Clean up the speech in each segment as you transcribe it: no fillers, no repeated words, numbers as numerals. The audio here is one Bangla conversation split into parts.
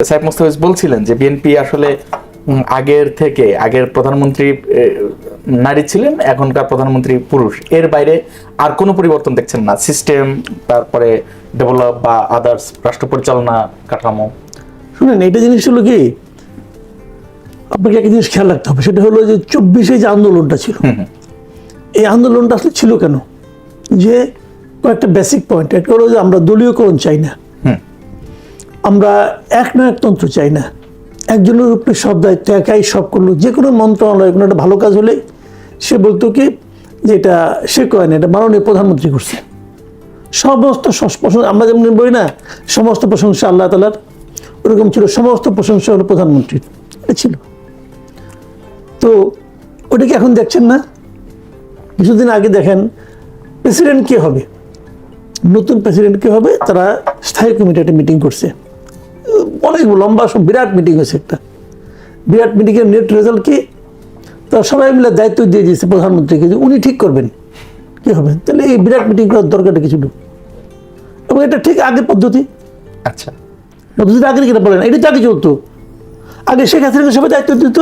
সাইফ মুস্তাফিজ বলছিলেন যে বিএনপি আসলে আগের প্রধানমন্ত্রী নারী ছিলেন, এখনকার প্রধানমন্ত্রী পুরুষ। এর বাইরে আর কোনো পরিবর্তন দেখছেন না, সিস্টেম, তারপরে ডেভেলপ বা আদার্স রাষ্ট্র পরিচালনা কাঠামো। শুনেন, এটা জিনিস হলো কি, আপনাকে একটা জিনিস খেয়াল রাখতে হবে, সেটা হলো যে 24-এ যে আন্দোলনটা ছিল, এই আন্দোলনটা আসলে ছিল কেন? যে কয়েকটা বেসিক পয়েন্ট। একটা হলো যে আমরা দলীয়করণ চাই না, আমরা একনায়কতন্ত্র চাই না, একজনের উপরে সব দায়িত্ব, একাই সব করলো। যে কোনো মন্ত্রণালয় কোনো একটা ভালো কাজ হলে সে বলতো কি যে এটা সে কয় না, এটা মাননীয় প্রধানমন্ত্রী করছে। সমস্ত প্রশংসা, আমরা যেমন বলি না সমস্ত প্রশংসা আল্লাহ তাআলার, ওরকম ছিল সমস্ত প্রশংসা হলো প্রধানমন্ত্রীর। এটা ছিল। তো ওটাকে এখন দেখছেন না? কিছুদিন আগে দেখেন প্রেসিডেন্ট কে হবে, নতুন প্রেসিডেন্ট কে হবে, তারা স্থায়ী কমিটি একটা মিটিং করছে, অনেক লম্বা বিরাট মিটিং হয়েছে। একটা বিরাট মিটিংয়ের নেট রেজাল্ট কি, তো সবাই মিলে দায়িত্ব দিয়ে দিয়েছে প্রধানমন্ত্রীকে যে উনি ঠিক করবেন কি হবে। তাহলে এই বিরাট মিটিং করার দরকারটা কিছু নেই, এবং এটা ঠিক আগের পদ্ধতি। আচ্ছা, পদ্ধতিটা আগের কিনা বলেন, এটা তো আগে চলতো। আগে শেখ হাসিনাকে সবাই দায়িত্ব দিত,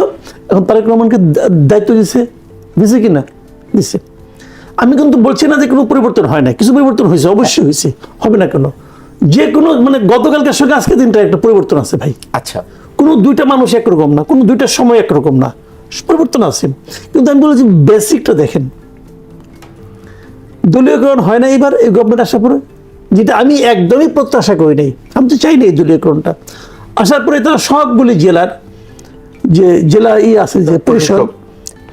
এখন তারেক রহমানকে দায়িত্ব দিছে কিনা? দিচ্ছে। আমি কিন্তু বলছি না যে কোনো পরিবর্তন হয় না, কিছু পরিবর্তন হয়েছে, অবশ্যই হয়েছে, হবে না কেন? যে কোনো মানে গতকালকার সঙ্গে আজকে দিনটা একটা পরিবর্তন আছে ভাই। আচ্ছা, কোনো দুইটা মানুষ একরকম না, কোনো দুইটা সময় একরকম না, পরিবর্তন আছে। কিন্তু আমি বলেছি বেসিকটা দেখেন, দলীয়করণ হয় না এবার এই গভর্নমেন্ট আসার পরে, যেটা আমি একদমই প্রত্যাশা করি নাই। আমি তো চাই না এই দলীয়করণটা। আসার পরে তারা সবগুলি জেলার যে জেলা আছে যে পরিষদ,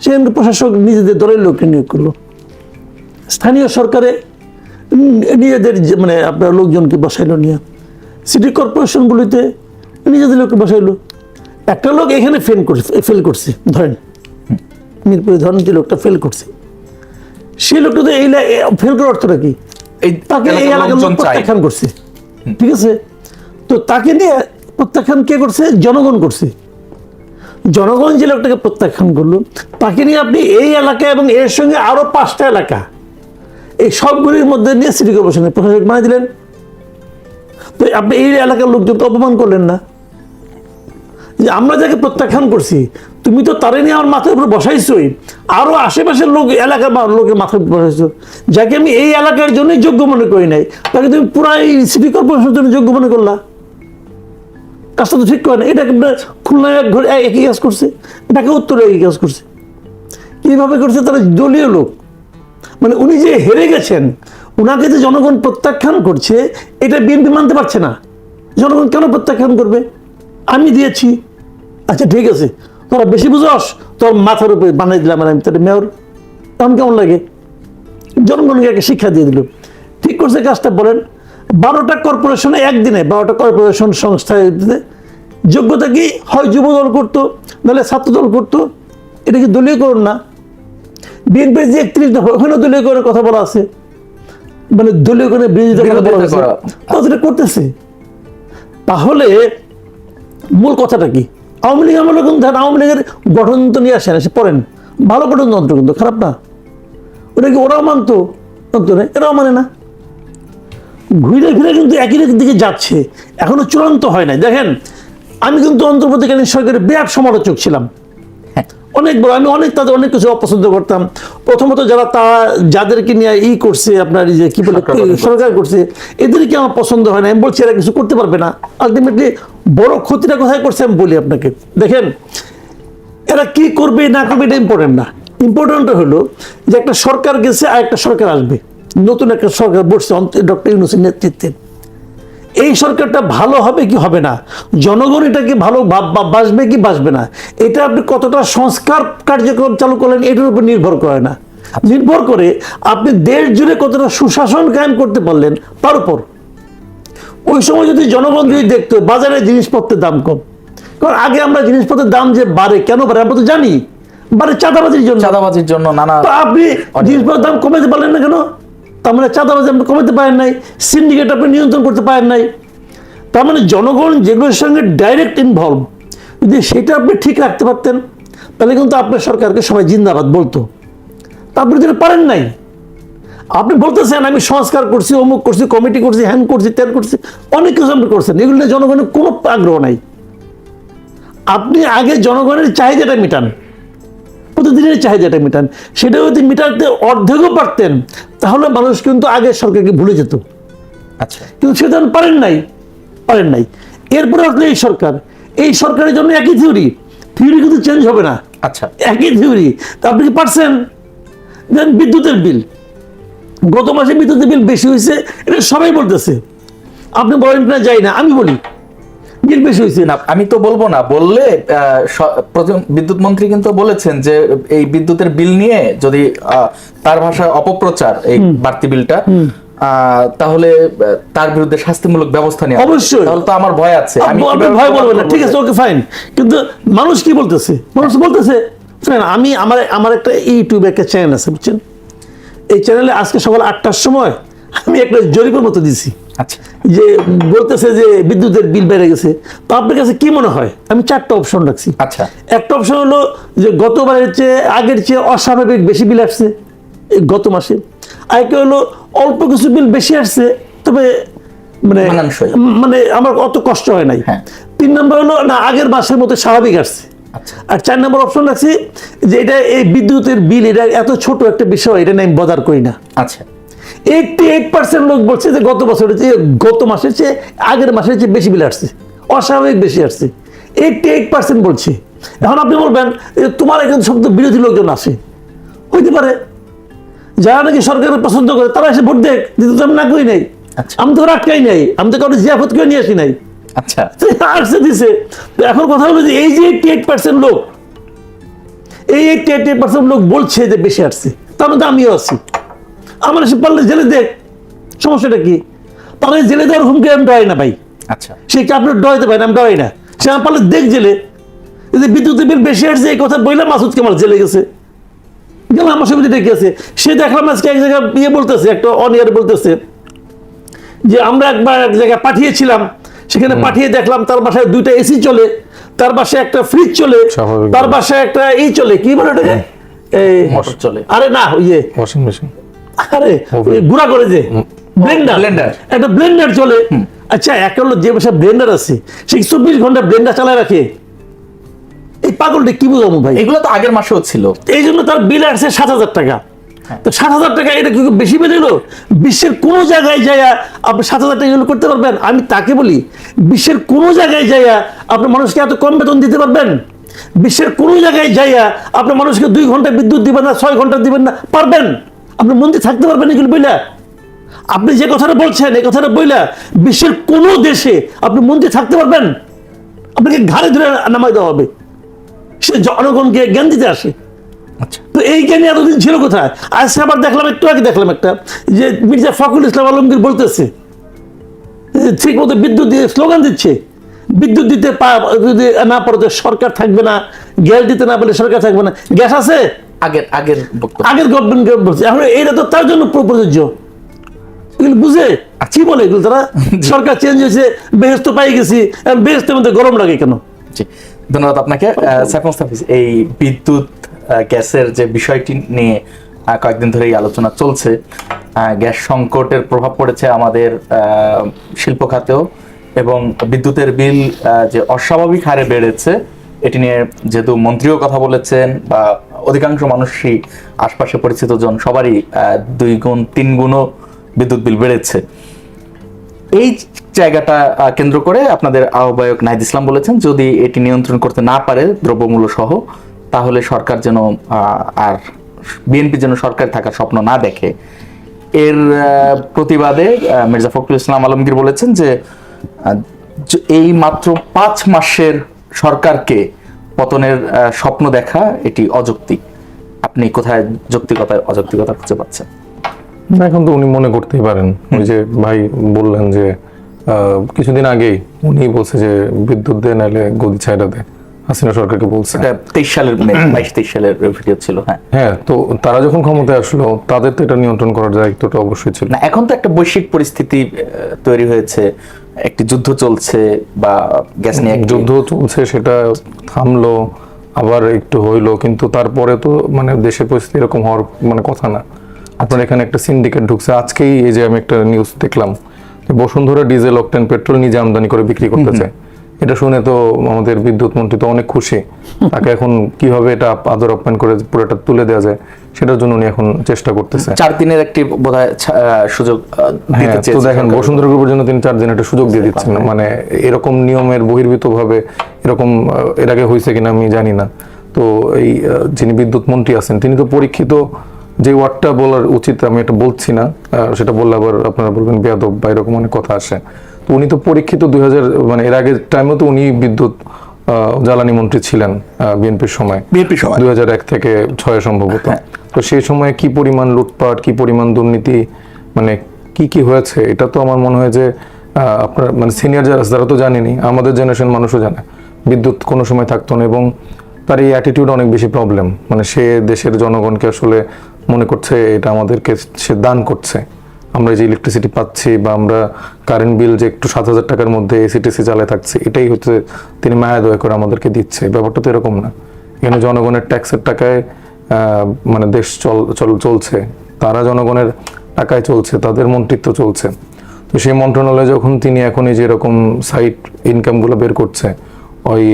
সেখানে প্রশাসক নিজেদের দলের লোককে নিয়োগ করলো, স্থানীয় সরকারে নিজেদের মানে আপনার লোকজনকে বসাইলো, নিয়ে সিটি কর্পোরেশনগুলিতে নিজেদের লোককে বসাইলো। একটা লোক এখানে ফেল করছে, ধরেন মিরপুরে ধরেন যে লোকটা ফেল করছে, সেই লোকটা তো এই ফেল করার অর্থটা কি? তাকে এই এলাকার লোক প্রত্যাখ্যান করছে, ঠিক আছে? তো তাকে নিয়ে প্রত্যাখ্যান কে করছে? জনগণ করছে। জনগণ যে লোকটাকে প্রত্যাখ্যান করলো, তাকে নিয়ে আপনি এই এলাকা এবং এর সঙ্গে আরো 5টা এলাকা, এই সবগুলির মধ্যে নিয়ে সিটি কর্পোরেশনের প্রশাসক বানিয়ে দিলেন। তো আপনি এই এলাকার লোকজনকে অপমান করলেন না? যে আমরা যাকে প্রত্যাখ্যান করছি, তুমি তো তারে নিয়ে আমার মাথার উপর বসাইছই, আরো আশেপাশের লোক, এলাকার লোকের মাথার উপর বসাইছো, যাকে আমি এই এলাকার জন্যই যোগ্য মনে করি নাই, তাকে তুমি পুরো এই সিটি কর্পোরেশনের জন্য যোগ্য মনে করলা। কাজটা তো ঠিক করে না। এটাকে খুলনায় একই কাজ করছে, ঢাকা উত্তরে একই কাজ করছে। কিভাবে করছে? তারা দলীয় লোক, মানে উনি যে হেরে গেছেন, উনাকে যে জনগণ প্রত্যাখ্যান করছে, এটা বিএনপি মানতে পারছে না। জনগণ কেন প্রত্যাখ্যান করবে? আমি দিয়েছি, আচ্ছা ঠিক আছে, তোরা বেশি বুঝস, তোর মাথার উপরে বানিয়ে দিলাম আমি তোর মেয়র, তখন কেমন লাগে? জনগণকে একটা শিক্ষা দিয়ে দিল। ঠিক করছে কাজটা। বলেন 12টা কর্পোরেশনে একদিনে 12টা কর্পোরেশন সংস্থায় যোগ্যতা কি? হয় যুব দল করতো, নাহলে ছাত্র দল করতো। এটা কি দলীয়করণ না? বিএনপির যে 31 দফা, ওখানে দলীয়করণের কথা বলা আছে, মানে দলীয়করণের বিরোধিতার কথা বলা আছে, তাদের করতেছে। তাহলে মূল কথাটা কি? আওয়ামী লীগ আমলে কিন্তু আওয়ামী লীগের গঠনতন্ত্র নিয়ে আসেন, এসে পড়েন, ভালো গঠনতন্ত্র কিন্তু, খারাপ না। ওটা কি ওরাও মানতো? এরাও মানে না। ঘুরে ফিরে কিন্তু একই দিকে যাচ্ছে, এখনো চূড়ান্ত হয় নাই। দেখেন, আমি কিন্তু অন্তর্বর্তীকালীন সরকারের বিরাট সমালোচক ছিলাম, অনেক বড়। আমি তাদের অনেক কিছু অপছন্দ করতাম। প্রথমত যাদেরকে নিয়ে করছে আপনার যে কি বলে সরকার করছে, এদেরকে আমার পছন্দ হয় না। আমি বলছি এরা কিছু করতে পারবে না। আলটিমেটলি বড় ক্ষতিটা কোথায় করছে আমি বলি আপনাকে। দেখেন, এরা কি করবে না করবে এটা ইম্পর্টেন্ট না। ইম্পর্টেন্ট হলো যে একটা সরকার গেছে আর একটা সরকার আসবে, নতুন একটা সরকার বসছে ডক্টর ইউনূসের নেতৃত্বে। এই সরকারটা ভালো হবে কি হবে না, জনগণ এটাকে ভালো বাসবে কি বাসবে না, এটা আপনি কতটা সংস্কার কার্যক্রম চালু করলেন এটার উপর নির্ভর করে না, নির্ভর করে আপনি দেশ জুড়ে কতটা সুশাসন কায়েম করতে পারলেন তার উপর। ওই সময় যদি জনগণ যদি দেখতো বাজারে জিনিসপত্রের দাম কম, কারণ আগে আমরা জিনিসপত্রের দাম যে বাড়ে, কেন বাড়ে আমরা তো জানি, বাড়ে চাঁদাবাজির জন্য নানা। আপনি জিনিসপত্রের দাম কমাতে পারলেন না কেন? তার মানে চাঁদাবাজি আপনি কমাতে পারেন নাই, সিন্ডিকেট আপনি নিয়ন্ত্রণ করতে পারেন নাই। তার মানে জনগণ যেগুলোর সঙ্গে ডাইরেক্ট ইনভলভ, যদি সেটা আপনি ঠিক রাখতে পারতেন, তাহলে কিন্তু আপনার সরকারকে সবাই জিন্দাবাদ বলতো। তা আপনি যেটা পারেন নাই। আপনি বলতেছেন আমি সংস্কার করছি, অমুক করছি, কমিটি করছি, হ্যান করছি, ত্যান করছি, অনেক কিছু আপনি করছেন, এগুলো নিয়ে জনগণের কোনো আগ্রহ নাই। আপনি আগে জনগণের চাহিদাটা মেটান, প্রতিদিনের চাহিদাটা মেটান। সেটা যদি মেটাতে অর্ধেকও পারতেন তাহলে মানুষ কিন্তু আগে সরকারকে ভুলে যেত। আচ্ছা, কিন্তু সেটা পারেন নাই। এরপরে আসলে এই সরকারের জন্য একই থিওরি কিন্তু চেঞ্জ হবে না। আচ্ছা, একই থিওরি। তা আপনি কি পারছেন? দেন বিদ্যুতের বিল, গত মাসে বিদ্যুতের বিল বেশি হয়েছে, এটা সবাই বলতেছে, আপনি বলেন না, যাই না, আমি বলি বিল বেশি হয়েছে। না আমি তো বলবো না, বললে প্রথম বিদ্যুৎ মন্ত্রী কিন্তু বলেছেন যে এই বিদ্যুতের বিল নিয়ে যদি তার ভাষায় অপপ্রচার এই বাড়তি বিলটা, তাহলে তার বিরুদ্ধে শাস্তিমূলক ব্যবস্থা নেওয়া। অবশ্যই। তাহলে তো আমার ভয় আছে। আপনি ভয় বলবেন না, ঠিক আছে, ওকে ফাইন। কিন্তু মানুষ কি বলতেছে? মানুষ বলতেছে, আমি আমার একটা ইউটিউবে একটা চ্যানেল আছে, বুঝছেন? এই চ্যানেলে আজকে সকাল 8টার সময় আমি একটা জরিপের মতো দিছি, আচ্ছা, যে বলতেছে যে বিদ্যুতের বিল বেড়ে গেছে। তো আপনার কাছে কি মনে হয়? আমি 4টা অপশন রাখছি। আচ্ছা, একটা অপশন হলো যে গতবারের চেয়ে আগের চেয়ে অস্বাভাবিক বেশি বিল আসছে এই গত মাসে। আরেকটা হলো অল্প কিছু বিল বেশি আসছে, তবে মানানসই। মানে আমার অত কষ্ট হয় নাই। হ্যাঁ। 3 নম্বর হলো না, আগের মাসের মতো স্বাভাবিক আসছে। আচ্ছা, আর 4 নম্বর অপশন রাখছি যে এটা এই বিদ্যুতের বিল, এটা এত ছোট একটা বিষয়, এটা নিয়ে আমি বদার করি না। আচ্ছা, 88% লোক বলছে যে গত মাসের চেয়ে আগের মাসের চেয়ে বেশি বিল আসছে, অস্বাভাবিক বেশি আসছে। 88% বলছে। এখন আপনি বলবেন যে তোমার এখানে সব তো বিরোধী লোকজন আসে, হইতে পারে যারা নাকি সরকারের পছন্দ করে তারা এসে ভোট দেখ, দিতে তো আমি না করি নাই। আচ্ছা, আমি তো আটকাই নাই, আমি তো কারো জিয়াফত করে নিয়ে আসি নাই, আচ্ছা, আসছে দিছে। তো এখন কথা হলো যে এই যে 88% লোক, এই 88% লোক বলছে যে বেশি আসছে, তার মধ্যে আমিও আছি। আমার এসে পারলে জেলে দেখ, সমস্যাটা কি? পারলে জেলে দেওয়ার হুমকি আমি ডরাই না ভাই। আচ্ছা, সে কি আপনার ডরাইতে পারে না? আমি ডরাই না। সে আমার পারলে দেখ জেলে, যদি বিদ্যুতের বিল বেশি আসছে এই কথা বললাম, মাসুদ কামাল জেলে গেছে, গেলাম আমার সমিতি ডেকে আছে। সে দেখলাম আজকে এক জায়গায় বলতেছে, একটা অনিয়ার বলতেছে যে আমরা একবার এক জায়গায় পাঠিয়েছিলাম, সেখানে পাঠিয়ে দেখলাম তার বাসায় 2টা এসি চলে, তার বাসায় একটা ফ্রিজ চলে, স্বাভাবিক। তার বাসায় একটা চলে, কি বলে ওটাকে, এই মোটর চলে। আরে না, ওয়াশিং মেশিন, আরে ওই গুঁড়া করে যে ব্লেন্ডার, ব্লেন্ডার। একটা ব্লেন্ডার চলে। আচ্ছা, একটা হলো যে বাসায় ব্লেন্ডার আছে সে 24 ঘন্টা ব্লেন্ডার চালায় রাখে, এই পাগলটা কি বুঝাবো ভাই? এগুলো তো আগের মাসেও ছিল। এই জন্য তার বিল আসছে 7,000 টাকা। তো 7,000 টাকা এটা কি বেশি বেড়ে গেল? বিশ্বের কোন জায়গায় যাইয়া আপনি 7,000 টাকা এগুলো করতে পারবেন? আমি তাকে বলি, বিশ্বের কোন জায়গায় যাইয়া আপনি মানুষকে এত কম বেতন দিতে পারবেন? বিশ্বের কোন জায়গায় যাইয়া আপনি মানুষকে 2 ঘন্টা বিদ্যুৎ দিবেন না, 6 ঘন্টা দিবেন না, পারবেন? আপনি মন্দির থাকতে পারবেন এগুলো বইলা? আপনি যে কথাটা বলছেন এই কথাটা বইলা বিশ্বের কোন দেশে আপনি মন্দির থাকতে পারবেন? আপনাকে ঘাড়ে ধরে নামাই দেওয়া হবে। সে জনগণকে জ্ঞান দিতে আসে। আচ্ছা, তো এই জ্ঞানী এতদিন ছিল কোথায়? আজকে আবার দেখলাম, একটু আগে দেখলাম একটা, যে মির্জা ফখরুল ইসলাম আলমগীর বলতেছে ঠিক মতো বিদ্যুৎ দিয়ে স্লোগান দিচ্ছে, বিদ্যুৎ দিতে যদি না পারো তো সরকার থাকবে না, গ্যাস দিতে না পারলে সরকার থাকবে না। গ্যাস আছে আগের বক্তব্য। আগের গভর্নমেন্ট বলছে, এখন এটা তো তার জন্য প্রযোজ্য। এগুলো বুঝে কি বলে এগুলো তারা? সরকার চেঞ্জ হয়েছে, বেহেস্ত পাই গেছি, বেহেস্তের মধ্যে গরম লাগে কেন? জি, ধন্যবাদ আপনাকে। সাইফ মুস্তাফিজ, এই বিদ্যুৎ গ্যাসের যে বিষয়টি নিয়ে কয়েকদিন ধরেই আলোচনা চলছে, গ্যাস সংকটের প্রভাব পড়েছে আমাদের শিল্প খাতেও, এবং বিদ্যুতের বিল যে অস্বাভাবিক হারে বেড়েছে এটি নিয়ে যেহেতু মন্ত্রীও কথা বলেছেন, বা অধিকাংশ মানুষই আশপাশে পরিচিত জন সবারই 2 গুণ 3 গুণও বিদ্যুৎ বিল বেড়েছে। এই জায়গাটা কেন্দ্র করে আপনাদের আহ্বায়ক নাহিদ ইসলাম বলেছেন যদি এটি নিয়ন্ত্রণ করতে না পারে দ্রব্যমূল্য সহ, তাহলে সরকার যেন আর বিএনপি যেন সরকার থাকার স্বপ্ন না দেখে। এর প্রতিবাদে মির্জা ফখরুল ইসলাম আলমগীর বলেছেন যে এই মাত্র 5 মাসের সরকারকে পতনের স্বপ্ন দেখা এটি অযৌক্তিক। আপনি কোথায় যৌক্তিকতা অযৌক্তিকতা খুঁজে পাচ্ছেন? না, এখন তো উনি মনে করতেই পারেন। ওই যে ভাই বললেন যে কিছুদিন আগেই উনি বলছে যে বিদ্যুৎ দে নাহলে গদি ছাইড়া দে, হাসিনা সরকারকে বলছে। এটা 23 সালের 22-23 সালের ভিডিও ছিল। হ্যাঁ, তো তারা যখন ক্ষমতায় আসলো তাদের তো এটা নিয়ন্ত্রণ করার দায়িত্বটা অবশ্যই ছিল। না, এখন তো একটা বৈশ্বিক পরিস্থিতি তৈরি হয়েছে, একটি যুদ্ধ চলছে, বা গ্যাস নিয়ে যুদ্ধ চলছে, সেটা থামলো, আবার একটু হইলো, কিন্তু তারপরে তো মানে দেশের পরিস্থিতি এরকম হওয়ার মানে কথা না। আপনার এখানে একটা সিন্ডিকেট ঢুকছে আজকেই, এই যে আমি একটা নিউজ দেখলাম, বসুন্ধরা ডিজেল অকটেন পেট্রোল নিজে আমদানি করে বিক্রি করতেছে। এটা শুনে তো আমাদের বিদ্যুৎ মন্ত্রী তো অনেক খুশি। তাকে এখন কিভাবে এটা আদর আপ্যায়ন করে পুরোটা তুলে দেওয়া যায় সেটার জন্য উনি এখন চেষ্টা করতেছে। 4 দিনের একটি বোধহয় সুযোগ দিতে হ্যাঁ, তো চেয়েছে দেখেন সরকার। বসুন্ধরা গ্রুপের জন্য তিনি 4 দিন একটা সুযোগ দিয়ে দিচ্ছেন। মানে এরকম নিয়মের বহির্ভূত ভাবে এরকম এর আগে হয়েছে কিনা আমি জানি না। তো এই যিনি বিদ্যুৎ মন্ত্রী আছেন তিনি তো পরীক্ষিত, যে ওয়ার্ডটা বলার উচিত আমি এটা বলছি না, সেটা বললে আবার আপনারা বলবেন বেয়াদব বা এরকম অনেক কথা আসে। তো উনি তো পরীক্ষিত 2000 মানে এর আগের টাইমেও তো উনি বিদ্যুৎ জ্বালানি মন্ত্রী ছিলেন বিএনপির সময়, 2001 থেকে 6 সম্ভবত। তো সেই সময় কি পরিমাণ লুটপাট, কি পরিমাণ দুর্নীতি, মানে কি হয়েছে এটা তো আমার মনে হয় যে আপনার মানে সিনিয়র যারা তো জানেনি, আমাদের জেনারেশন মানুষও জানে বিদ্যুৎ কোনো সময় থাকতো না, এবং তার এই অ্যাটিটিউড অনেক বেশি প্রবলেম। মানে সে দেশের জনগণকে আসলে মনে করছে এটা আমাদেরকে সে দান করছে, আমরা যে ইলেকট্রিসিটি পাচ্ছি বা আমরা কারেন্ট বিল যে একটু 7,000 টাকার মধ্যে এসিটিসি চালায় থাকছে, এটাই হচ্ছে তিনি মায়া দয়া করে আমাদেরকে দিচ্ছে। ব্যাপারটা তো এরকম না। এখানে জনগণের ট্যাক্সের টাকায় মানে দেশ চলছে, তারা জনগণের টাকায় চলছে, তাদের মন্ত্রিত্ব চলছে। তো সেই মন্ত্রণালয়ে যখন তিনি এখন এই যে এরকম সাইড ইনকামগুলো বের করছে, ওই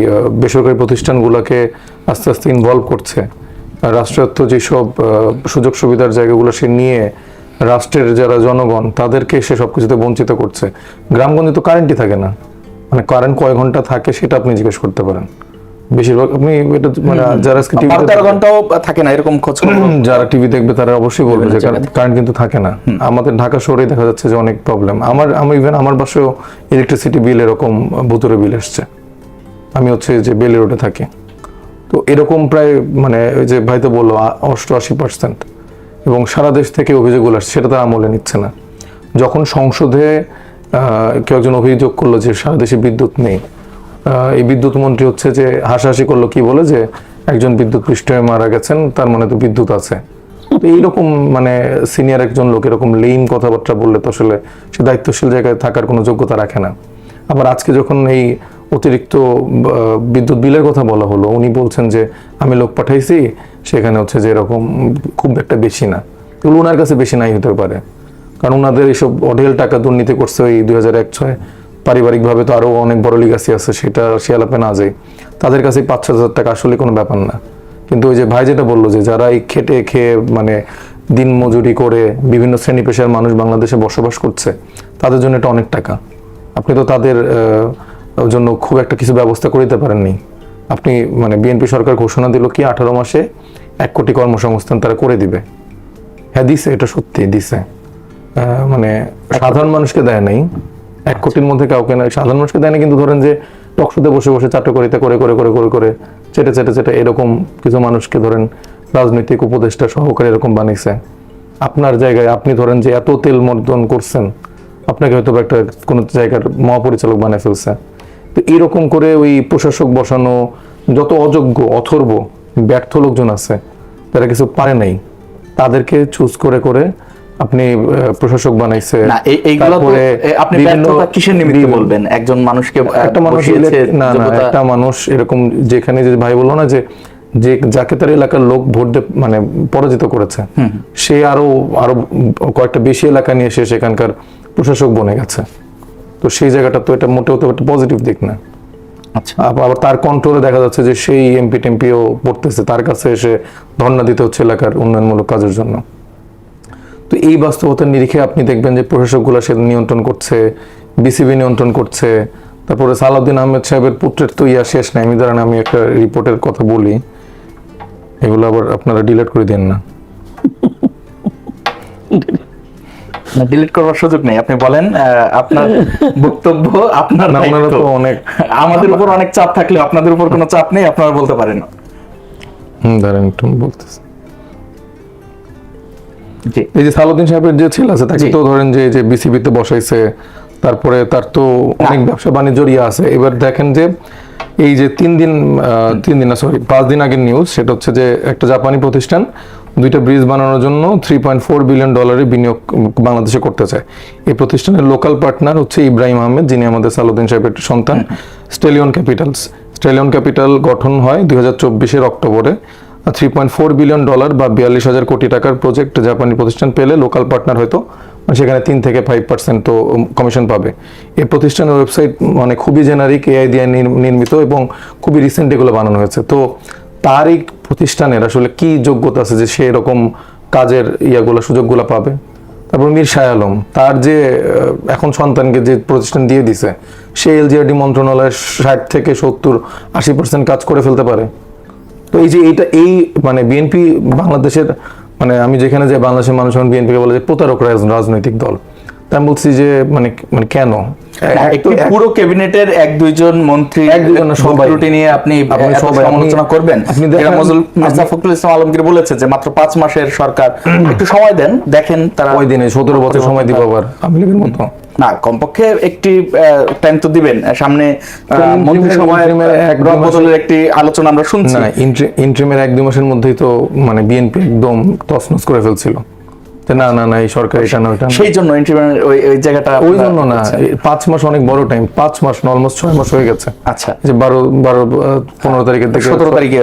বেসরকারি প্রতিষ্ঠানগুলোকে আস্তে আস্তে ইনভলভ করছে, রাষ্ট্রায়ত্ত যেসব সুযোগ সুবিধার জায়গাগুলো সে নিয়ে রাষ্ট্রের যারা জনগণ তাদেরকে সে সবকিছুতে বঞ্চিত করছে। গ্রামগঞ্জে তো কারেন্টই থাকে না, মানে কারেন্ট কয় ঘন্টা থাকে সেটা আপনি জিজ্ঞেস করতে পারেন। বেশিরভাগ আপনি এটা মানে যারা 12 ঘন্টাও থাকে না এরকম খোঁজ খবর যারা টিভি দেখবে তারা অবশ্যই বলবে যে কারেন্ট কিন্তু থাকে না। আমাদের ঢাকা শহরে দেখা যাচ্ছে যে অনেক প্রবলেম। আমি ইভেন আমার বাসায়ও ইলেকট্রিসিটি বিল এরকম ভুতুরে বিল এসছে। আমি হচ্ছে যে বেলি রোডে থাকি, তো এরকম প্রায় মানে ওই যে ভাই তো বললো 88%, এবং সারা দেশ থেকে অভিযোগগুলো আসছে, সেটা তারা আমলে নিচ্ছে না। যখন সংসদে কেউ একজন অভিযোগ করলো যে সারা দেশে বিদ্যুৎ নেই, এই বিদ্যুৎ মন্ত্রী হচ্ছে যে হাসাহাসি করলো, কি বলে যে একজন বিদ্যুৎ পৃষ্ঠ হয়ে মারা গেছেন, তার মানে তো বিদ্যুৎ আছে। তো এইরকম মানে সিনিয়র একজন লোক এরকম লেইম কথাবার্তা বললে তো আসলে সে দায়িত্বশীল জায়গায় থাকার কোনো যোগ্যতা রাখে না। আবার আজকে যখন এই অতিরিক্ত বিদ্যুৎ বিলের কথা বলা হলো, উনি বলছেন যে আমি লোক পাঠাইছি, সেখানে হচ্ছে যে এরকম খুব একটা বেশি না। এগুলো ওনার কাছে বেশি নাই হতে পারে, কারণ ওনাদের এইসব অঢেল টাকা দুর্নীতি করছে ওই 2001-06। পারিবারিকভাবে তো আরও অনেক বড় লিগাসি আছে, সেটা সে আলাপে না যায়। তাদের কাছে 5-6 হাজার টাকা আসলে কোনো ব্যাপার না। কিন্তু ওই যে ভাই যেটা বললো যে যারা এই খেটে খেয়ে মানে দিন মজুরি করে বিভিন্ন শ্রেণী পেশার মানুষ বাংলাদেশে বসবাস করছে, তাদের জন্য এটা অনেক টাকা। আপনি তো তাদের জন্য খুব একটা কিছু ব্যবস্থা করে দিতে পারেননি। আপনি মানে বিএনপি সরকার ঘোষণা দিল কি 18 মাসে 1 কোটি কর্মসংস্থান তারা করে দিবে। হ্যাঁ দিছে, এটা সত্যি দিছে। মানে সাধারণ মানুষকে দেয় নাই, 1 কোটির মধ্যে কাউকে না, সাধারণ মানুষকে দেয় না। কিন্তু ধরেন যে টকশোতে বসে বসে চাটুকারিতা করে চেটে এরকম কিছু মানুষকে ধরেন রাজনৈতিক উপদেষ্টা সহকারে এরকম বানিয়েছে। আপনার জায়গায় আপনি ধরেন যে এত তেল মর্দন করছেন, আপনাকে হয়তো একটা কোনো জায়গার মহাপরিচালক বানিয়ে ফেলছে। তো এরকম করে ওই প্রশাসক বসানো, যত অযোগ্য অথর্ব ব্যর্থ লোকজন আছে তারা কিছু পারে নাই, তাদেরকে চুজ করে আপনি প্রশাসক বানাইছে। না এইগুলো তো আপনি ব্যর্থতা কিসের নিমিত্তে বলবেন? একজন মানুষকে একটা মানুষ একটা মানুষ এরকম, যেখানে যে ভাই বললো না যে যাকে তার এলাকার লোক ভোট দিয়ে মানে পরাজিত করেছে, সে আরো কয়েকটা বেশি এলাকা নিয়ে সে সেখানকার প্রশাসক বনে গেছে। তো সেই জায়গাটা তো এটা মোটেও তো একটা পজিটিভ দিক না। আচ্ছা, আবার তার কন্ট্রোলে দেখা যাচ্ছে যে সেই এমপি টেমপিও পড়তেছে, তার কাছে এসে ধর্ণা দিতে হচ্ছে এলাকার উন্নয়নমূলক কাজের জন্য। তো এই বাস্তবতার নিরিখে আপনি দেখবেন যে প্রশাসকগুলো সে নিয়ন্ত্রণ করছে, বিসিবি নিয়ন্ত্রণ করছে। তারপরে সালাউদ্দিন আহমেদ সাহেবের পুত্রের তো শেষ নাই। আমি একটা রিপোর্টের কথা বলি, এগুলো আবার আপনারা ডিলিট করে দেন না। ডিলিট করার সুযোগ নেই, আপনি বলেন। আপনার বক্তব্য, আপনার ওনারা তো অনেক, আমাদের উপর অনেক চাপ থাকলে আপনাদের উপর কোনো চাপ নেই, আপনারা বলতে পারেন। দাঁড়ান একটু বলতেছি। এই যে সালাউদ্দিন সাহেবের যে ছেলে আছে তাকে তো ধরেন যে বিসিবিতে বসাইছে, তারপরে তার তো অনেক ব্যবসা বাণিজ্য আছে। এবার দেখেন যে এই যে 5 দিন আগের নিউজ, সেটা হচ্ছে যে একটা জাপানি প্রতিষ্ঠান 2টা ব্রিজ বানানোর জন্য $3.4 বিলিয়ন বিনিয়োগ বাংলাদেশে করতে চায়। এই প্রতিষ্ঠানের লোকাল পার্টনার হচ্ছে ইব্রাহিম আহমেদ, যিনি আমাদের সালাউদ্দিন সাহেবের সন্তান। স্টেলিয়ন ক্যাপিটাল গঠন হয় 2024-এর অক্টোবরে। $3.4 বিলিয়ন বা 42,000 কোটি টাকার প্রজেক্ট জাপানি প্রতিষ্ঠান পেলে লোকাল পার্টনার হয়তো সেখানে 3 থেকে 5% তো কমিশন পাবে। এই প্রতিষ্ঠানের ওয়েবসাইট মানে খুবই জেনারিক, এআই দিয়ে নির্মিত এবং খুবই রিসেন্ট এগুলো বানানো হয়েছে। তো তার এই প্রতিষ্ঠানের আসলে কি যোগ্যতা আছে যে সে এরকম কাজের সুযোগগুলো পাবে? তারপর মীর শাহ আলম, তার যে এখন সন্তানকে যে প্রতিষ্ঠান দিয়ে দিছে, সে এলজিআরডি মন্ত্রণালয়ের 60 থেকে 70-80% কাজ করে ফেলতে পারে। তো এই যে এই মানে বিএনপি বাংলাদেশের, মানে আমি যেখানে যাই বাংলাদেশের মানুষ এখন বিএনপিকে বলে যে প্রতারক রাজনৈতিক দল। তাই আমি বলছি যে মানে কেন পুরো ক্যাবিনেটের 1-2 জন মন্ত্রী সবাই ত্রুটি নিয়ে আপনি সবাই আলোচনা করবেন? মির্জা ফখরুল ইসলাম আলমগীর বলেছে যে মাত্র 5 মাসের সরকার, একটু সময় দেন, দেখেন তারা ওই দিনে 17 বছর সময় দিব আবার আওয়ামী লীগের মতো না, কমপক্ষে একটি টাইম তো দিবেন। সামনে মন্ত্রিসভায় বদলের একটি আলোচনা আমরা শুনছি না, ইন্টারিমের 1-2 মাসের মধ্যেই তো মানে বিএনপি একদম তছনছ করে ফেলছিল। না না না, এই সরকার এটা না ওটা, সেই জন্য ইন্টারিমের ওই জায়গাটা, ওই জন্য না। 5 মাস অনেক বড় টাইম, 5 মাস না, অলমোস্ট 6 মাস হয়ে গেছে। আচ্ছা, যে 15 তারিখের থেকে 17 তারিখে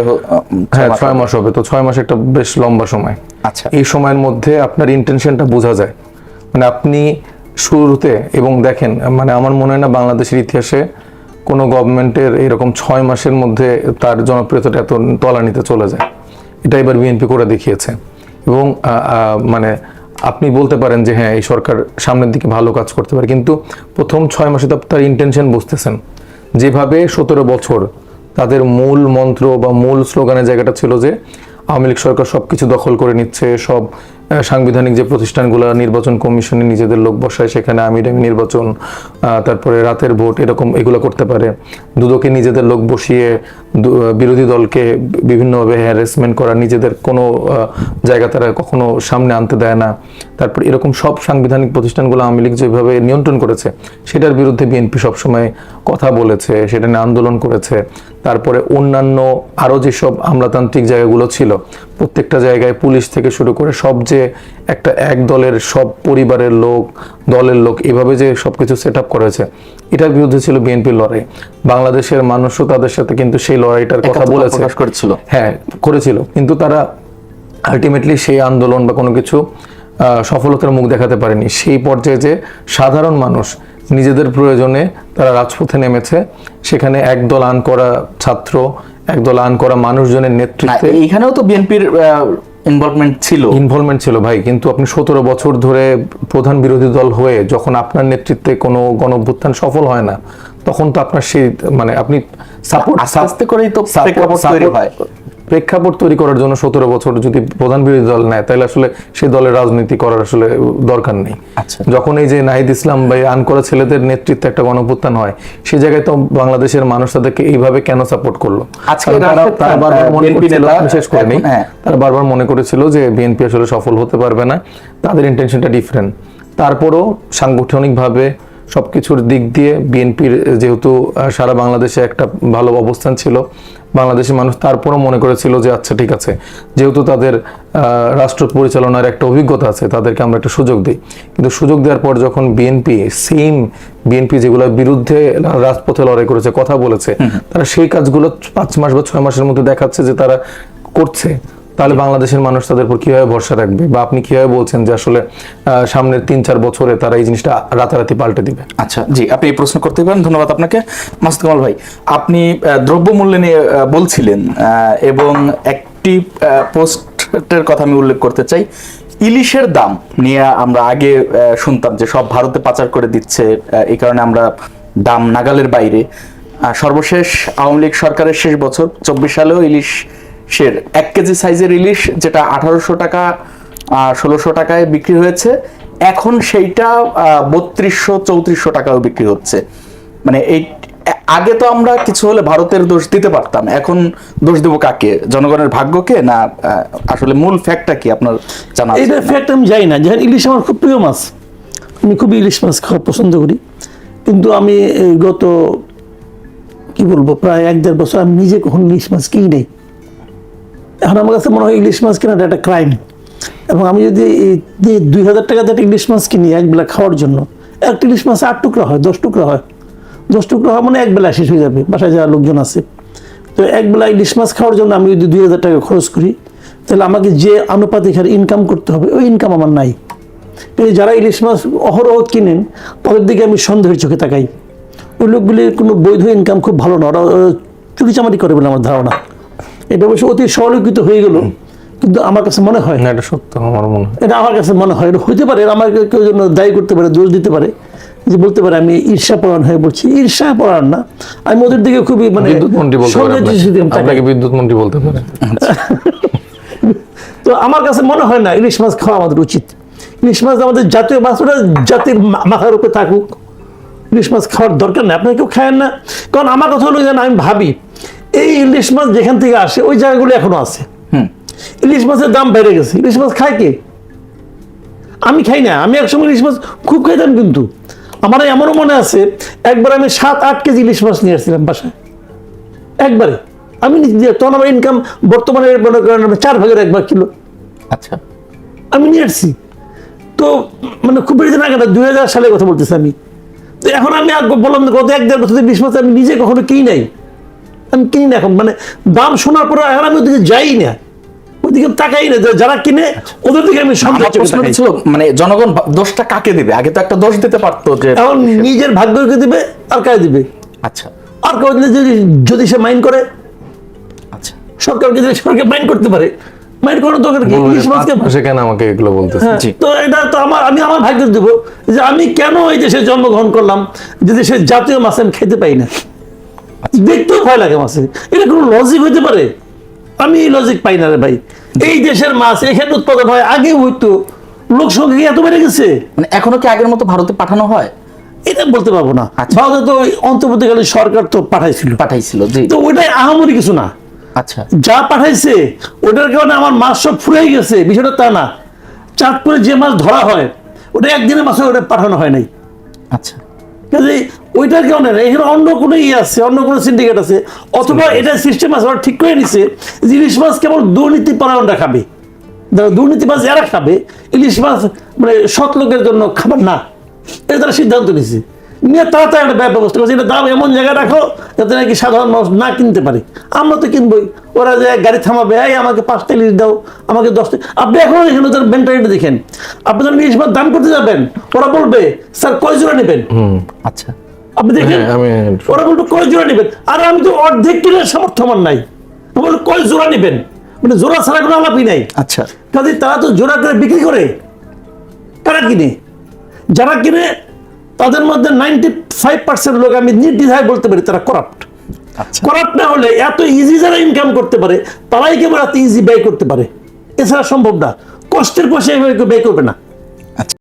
হ্যাঁ 6 মাস হবে। তো 6 মাস একটা বেশ লম্বা সময়। আচ্ছা, এই সময়ের মধ্যে আপনার ইন্টেনশনটা বোঝা যায়। মানে আপনি শুরুতে, এবং দেখেন মানে আমার মনে হয় না বাংলাদেশের ইতিহাসে কোনো গভর্নমেন্টের এরকম 6 মাসের মধ্যে তার জনপ্রিয়তাটা এত তলানিতে চলে যায়। এটা এবার বিএনপি করে দেখিয়েছে। এবং মানে আপনি বলতে পারেন যে হ্যাঁ এই সরকার সামনের দিকে ভালো কাজ করতে পারে, কিন্তু প্রথম 6 মাসে তার ইন্টেনশন বুঝতেছেন। যেভাবে 17 বছর তাদের মূল মন্ত্র বা মূল স্লোগানের জায়গাটা ছিল যে আওয়ামী লীগ সরকার সবকিছু দখল করে নিচ্ছে, সব সাংবিধানিক যে প্রতিষ্ঠানগুলো, নির্বাচন কমিশনে নিজেদের লোক বসায়, সেখানে আমিরামি নির্বাচন, তারপরে রাতের ভোট, এরকম এগুলো করতে পারে, দুদকে নিজেদের লোক বসিয়ে বিরোধী দলকে বিভিন্নভাবে হ্যারাসমেন্ট করা, নিজেদের কোনো জায়গা তারা কখনো সামনে আনতে দেয় না। তারপর এরকম সব সাংবিধানিক প্রতিষ্ঠানগুলো আওয়ামী লীগ যেভাবে নিয়ন্ত্রণ করেছে, সেটার বিরুদ্ধে বিএনপি সবসময় কথা বলেছে, সেটা নিয়ে আন্দোলন করেছে। তারপরে অন্যান্য আরও যেসব আমলাতান্ত্রিক জায়গাগুলো ছিল, প্রত্যেকটা জায়গায় পুলিশ থেকে শুরু করে সব যে একটা এক দলের সব পরিবারের লোক, দলের লোক, এভাবে যে সবকিছু সেট আপ করেছে, এটার বিরুদ্ধে ছিল বিএনপির লড়াই। বাংলাদেশের মানুষও তাদের সাথে কিন্তু সেই লড়াইটার কথা বলেছে, করেছিল, হ্যাঁ করেছিল, কিন্তু তারা আলটিমেটলি সেই আন্দোলন বা কোনো কিছু সফলতার মুখ দেখাতে পারেনি। সেই পর্যায়ে যে সাধারণ মানুষ নিজেদের প্রয়োজনে তারা রাজপথে নেমেছে, সেখানে একদল আইন করা ছাত্র, একদল আইন করা মানুষজনের নেতৃত্বে, এইখানেও তো বিএনপির ইনভলভমেন্ট ছিল ভাই। কিন্তু আপনি 17 বছর ধরে প্রধান বিরোধী দল হয়ে যখন আপনার নেতৃত্বে কোনো গণঅভ্যুত্থান সফল হয় না, তখন তো আপনার সেই মানে আপনি সাপোর্ট আস্তে করেই তো প্রেক্ষাপট তৈরি করার জন্য 17 বছর যদি প্রধান বিরোধী দল নেয়, তাহলে আসলে সেই দলের রাজনীতি করার আসলে দরকার নেই। যখন এই যে নাহিদ ইসলাম বা আইন করা ছেলেদের নেতৃত্বে একটা গণঅভ্যুত্থান হয়, সেই জায়গায় তো বাংলাদেশের মানুষ তাদেরকে এইভাবে কেন সাপোর্ট করলো? তারা বারবার মনে করেছিল যে বিএনপি আসলে সফল হতে পারবে না, তাদের ইন্টেনশনটা ডিফারেন্ট। তারপরও সাংগঠনিকভাবে সবকিছুর দিক দিয়ে বিএনপির যেহেতু সারা বাংলাদেশে একটা ভালো অবস্থান ছিল, বাংলাদেশের মানুষ তারপরও মনে করেছিল যে আচ্ছা ঠিক আছে, যেহেতু তাদের রাষ্ট্র পরিচালনার একটা অভিজ্ঞতা আছে, তাদেরকে আমরা একটা সুযোগ দিই। কিন্তু সুযোগ দেওয়ার পর যখন বিএনপি যেগুলোর বিরুদ্ধে রাজপথে লড়াই করেছে, কথা বলেছে, তারা সেই কাজগুলো 5 মাস বা 6 মাসের মধ্যে দেখাচ্ছে যে তারা করছে, তাহলে বাংলাদেশের মানুষ তাদের উপর কিভাবে ভরসা রাখবে? বা আপনি কিভাবে বলছেন যে আসলে সামনের 3-4 বছরে তারা এই জিনিসটা রাতারাতি পাল্টে দিবে? আচ্ছা জি, আপনি এই প্রশ্ন করতে পারেন। ধন্যবাদ আপনাকে। মাসুদ কামাল ভাই, আপনি দ্রব্যমূল্য নিয়ে বলছিলেন এবং একটি পোস্টের কথা আমি উল্লেখ করতে চাই। ইলিশের দাম নিয়ে আমরা আগে শুনতাম যে সব ভারতে পাচার করে দিচ্ছে, এই কারণে আমরা দাম নাগালের বাইরে। সর্বশেষ আওয়ামী লীগ সরকারের শেষ বছর 24 সালেও ইলিশের 1 কেজি সাইজের ইলিশ, যেটা 1800 টাকা 1600 টাকায় বিক্রি হয়েছে, এখন সেইটা 3200-3400 টাকাও বিক্রি হচ্ছে। মানে এই আগে তো আমরা কিছু হলে ভারতের দোষ দিতে পারতাম, এখন দোষ দেবো কাকে? জনগণের ভাগ্যকে, না আসলে মূল ফ্যাক্টটা কি আপনার জানা আছে? এটা ফ্যাক্ট আমি জানি না। যেমন ইলিশ আমার খুব প্রিয় মাছ, আমি খুব ইলিশ মাছ খাওয়া পছন্দ করি, কিন্তু আমি গত কি বলবো প্রায় 1-1.5 বছর আমি নিজে কখনো ইলিশ মাছ কিনি নেই। এখন আমার কাছে মনে হয় ইলিশ মাছ কেনাটা একটা ক্রাইম। এবং আমি যদি 2000 টাকা দিয়ে ইলিশ মাছ কিনি একবেলা খাওয়ার জন্য, একটা ইলিশ মাছ 8 টুকরা হয়, 10 টুকরা হয়, 10 টুকরা হয় মানে একবেলা শেষ হয়ে যাবে, বাসায় যারা লোকজন আছে। তো একবেলা ইলিশ মাছ খাওয়ার জন্য আমি যদি 2000 টাকা খরচ করি, তাহলে আমাকে যে আনুপাতিক হারে ইনকাম করতে হবে, ওই ইনকাম আমার নাই। কিন্তু যারা ইলিশ মাছ অহরহ কিনেন তাদের দিকে আমি সন্দেহের চোখে তাকাই। ওই লোকগুলির কোনো বৈধ ইনকাম খুব ভালো না, ওরা চুরিচামারি করে বলে আমার ধারণা। এটা অবশ্য অতি সরলীকৃত হয়ে গেল, কিন্তু আমার কাছে মনে হয় না, এটা সত্য আমার মনে হয়। এটা আমার কাছে মনে হয়, এটা হইতে পারে আমাকে কেউ জন্য দায়ী করতে পারে, দোষ দিতে পারে, যে বলতে পারে আমি ঈর্ষাপরায়ণ হয়ে বলছি। ঈর্ষাপরায়ণ না, আমি ওদের দিকে খুবই মানে বিদ্যুৎ মন্ত্রী বলতে পারে সন্দেহের দৃষ্টিতে আমি তাকাই। আপনাকে বিদ্যুৎ মন্ত্রী বলতে পারে। তো আমার কাছে মনে হয় না ইলিশ মাছ খাওয়া আমাদের উচিত। ইলিশ মাছ আমাদের জাতীয় মাছ, ওটা জাতির মাথার উপরে থাকুক, ইলিশ মাছ খাওয়ার দরকার নেই। আপনারা কেউ খায়েন না, কারণ আমার কথা হলো যেন আমি ভাবি এই ইলিশ মাছ যেখান থেকে আসে ওই জায়গাগুলো এখনো আছে। ইলিশ মাছের দাম বেড়ে গেছে, ইলিশ মাছ খায় কে? আমি খাই না। আমি একসময় ইলিশ মাছ খুব খাইতাম, কিন্তু আমার এমনও মনে আছে একবার আমি 7-8 কেজি ইলিশ মাছ নিয়ে আসছিলাম বাসায় একবারে। আমি তখন আমার ইনকাম বর্তমানে মনে করেন 4 ভাগের 1 ভাগ কিলো আচ্ছা, আমি নিয়ে আসছি। তো মানে খুব বেশি দিন আগে না, 2000 সালের কথা বলতেছি আমি। তো এখন আমি বললাম গত 1-1.5 বছর ইলিশ মাছ আমি নিজে কখনো কিনি নাই, আমি কিনি না এখন। মানে দাম শোনার পরে এখন আমি ওদিকে যাই না, ওদিকে তাকাই না। যারা কিনে ওদের দিকে আমি আমার প্রশ্নটা ছিল মানে জনগণ দোষটা কাকে দিবে? আগে তো একটা দোষ দিতে পারতো যে এখন নিজের ভাগ্যকে দিবে আর কাকে দিবে? আচ্ছা আর কেউ যদি সে মাইন্ড করে, আচ্ছা, সরকারকে যদি সরকার মাইন্ড করতে পারে, মাইন্ড করার দরকার কি? ইলিশ মাছকে সেখানে আমাকে এগুলো বলতেছে। হ্যাঁ, জি। তো এটা তো আমি আমার ভাগ্য দেবো যে আমি কেন এই দেশে জন্মগ্রহণ করলাম, যে দেশের জাতীয় মাছ আমি খেতে পাই না। দেখতেও ভয় লাগে মাছে, এটা কোনো লজিক হইতে পারে? আমি এই লজিক পাই না রে ভাই। এই দেশের মাছ এখানে উৎপাদন হয়, আগে হইতো, লোক সংখ্যা কি এত বেড়ে গেছে? মানে এখনো কি আগের মতো ভারতে পাঠানো হয়? এটা বলতে পারবো না। আচ্ছা। ভারতে তো ওই অন্তর্বর্তীকালীন সরকার তো পাঠাইছিল, জি। তো ওইটাই আহামরি কিছু না। আচ্ছা, যা পাঠাইছে ওটার কারণে আমার মাছ সব ফুরাই গেছে, বিষয়টা তা না। চাঁদপুরে যে মাছ ধরা হয় ওটা একদিনের মাছে ওটা পাঠানো হয় নাই। আচ্ছা, কাজে ওইটার কারণে না, এখানে অন্য কোনো আছে, অন্য কোনো সিন্ডিকেট আছে, অথবা এটা সিস্টেম আছে, ওরা ঠিক করে নিছে যে ইলিশ মাছ কেবল দুর্নীতি পরায়ণরা খাবে, যারা দুর্নীতিবাজ এরা খাবে, ইলিশ মাছ মানে সৎ লোকের জন্য খাবার না, এটা তারা সিদ্ধান্ত নিছে। নিয়ে তাড়াতাড়ি একটা ব্যবস্থা করছে, এটা দাম এমন জায়গায় রাখো যাতে নাকি সাধারণ মানুষ না কিনতে পারে। আমরা তো কিনবই, ওরা যে গাড়ি থামাবে, এই আমাকে 5টা ইলিশ দাও, আমাকে 10টা। আপনি এখন এখানে তার মেন্টালিটি দেখেন, আপনি যখন ইলিশ মাছ দাম করতে যাবেন ওরা বলবে স্যার কয় জোড়া নেবেন? আচ্ছা, আপনি দেখেন ওরা বলবে কয় জোড়া নেবেন, আর আমি তো অর্ধেক কিলোর সামর্থ্য আমার নাই, বলবে কয় জোড়া নেবেন, মানে জোড়া ছাড়া কোনো আলাপই নাই। আচ্ছা, কাজে তারা তো জোড়া করে বিক্রি করে, কারা কিনে? যারা কিনে তাদের মধ্যে 95% লোক আমি নির্দ্বিধায় বলতে পারি তারা করাপ্ট। আচ্ছা, করাপ্ট না হলে এত ইজি যারা ইনকাম করতে পারে তারাই কেবল এত ইজি ব্যয় করতে পারে, এছাড়া সম্ভব না। কষ্টের পয়সা এভাবে ব্যয় করবে না।